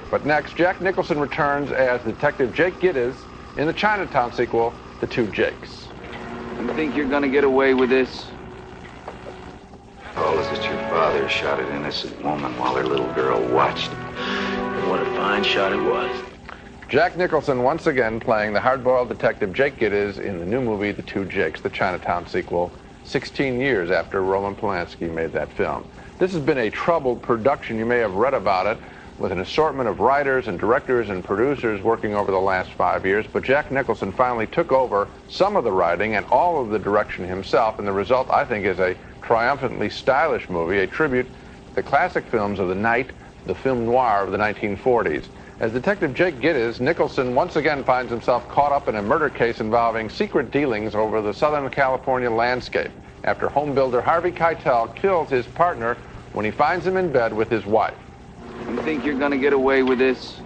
But next, Jack Nicholson returns as Detective Jake Gittes in the Chinatown sequel, The Two Jakes. You think you're gonna get away with this? All is that your father shot an innocent woman while her little girl watched him. And what a fine shot it was. Jack Nicholson once again playing the hard-boiled detective Jake Gittes in the new movie, The Two Jakes, the Chinatown sequel, 16 years after Roman Polanski made that film. This has been a troubled production. You may have read about it, with an assortment of writers and directors and producers working over the last 5 years, but Jack Nicholson finally took over some of the writing and all of the direction himself, and the result, I think, is a triumphantly stylish movie, a tribute to the classic films of the night, the film noir of the 1940s. As Detective Jake Gittes, Nicholson once again finds himself caught up in a murder case involving secret dealings over the Southern California landscape after home builder Harvey Keitel kills his partner when he finds him in bed with his wife. You think you're gonna get away with this?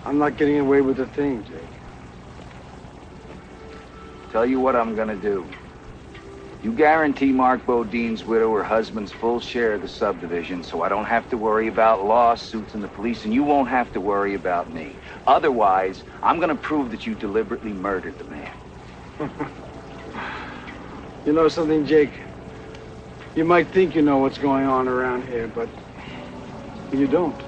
I'm not getting away with a thing, Jake. Tell you what I'm gonna do. You guarantee Mark Bodine's widow her husband's full share of the subdivision, so I don't have to worry about lawsuits and the police, and you won't have to worry about me. Otherwise, I'm gonna prove that you deliberately murdered the man. You know something, Jake? You might think you know what's going on around here, but you don't.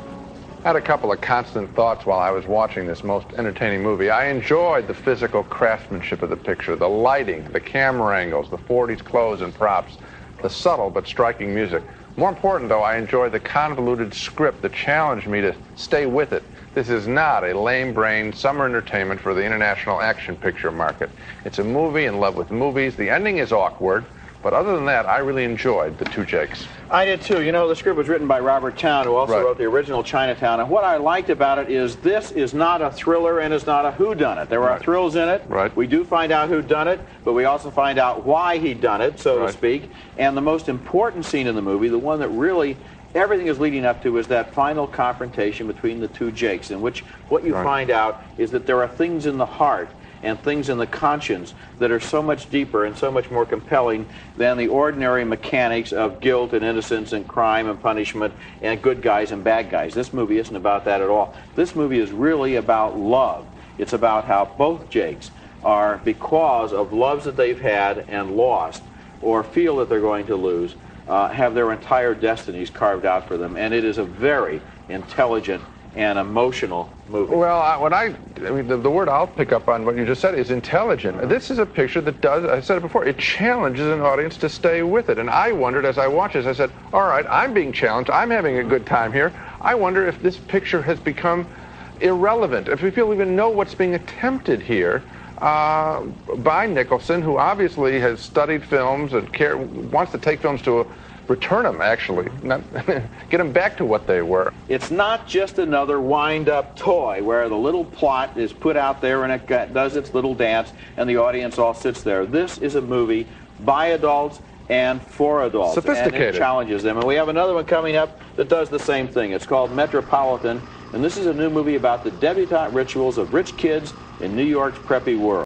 I had a couple of constant thoughts while I was watching this most entertaining movie. I enjoyed the physical craftsmanship of the picture, the lighting, the camera angles, the 40s clothes and props, the subtle but striking music. More important, though, I enjoyed the convoluted script that challenged me to stay with it. This is not a lame-brained summer entertainment for the international action picture market. It's a movie in love with movies. The ending is awkward. But other than that, I really enjoyed The Two Jakes. I did too. You know, the script was written by Robert Towne, who also wrote the original Chinatown. And what I liked about it is this is not a thriller and it's not a whodunit. There are thrills in it. We do find out who done it, but we also find out why he done it, so to speak. And the most important scene in the movie, the one that really everything is leading up to, is that final confrontation between the two Jakes, in which what you find out is that there are things in the heart and things in the conscience that are so much deeper and so much more compelling than the ordinary mechanics of guilt and innocence and crime and punishment and good guys and bad guys. This movie isn't about that at all. This movie is really about love. It's about how both Jakes are, because of loves that they've had and lost, or feel that they're going to lose, have their entire destinies carved out for them. And it is a very intelligent and emotional movie. Well, I mean, the word I'll pick up on what you just said is intelligent. This is a picture that does, I said it before, it challenges an audience to stay with it. And I wondered as I watched this, I said, all right, I'm being challenged. I'm having a good time here. I wonder if this picture has become irrelevant, if people even know what's being attempted here by Nicholson, who obviously has studied films and wants to take films to return them, actually, not get them back to what they were. It's not just another wind-up toy where the little plot is put out there and it does its little dance and the audience all sits there. This is a movie by adults and for adults. Sophisticated. And it challenges them. And we have another one coming up that does the same thing. It's called Metropolitan, and this is a new movie about the debutante rituals of rich kids in New York's preppy world.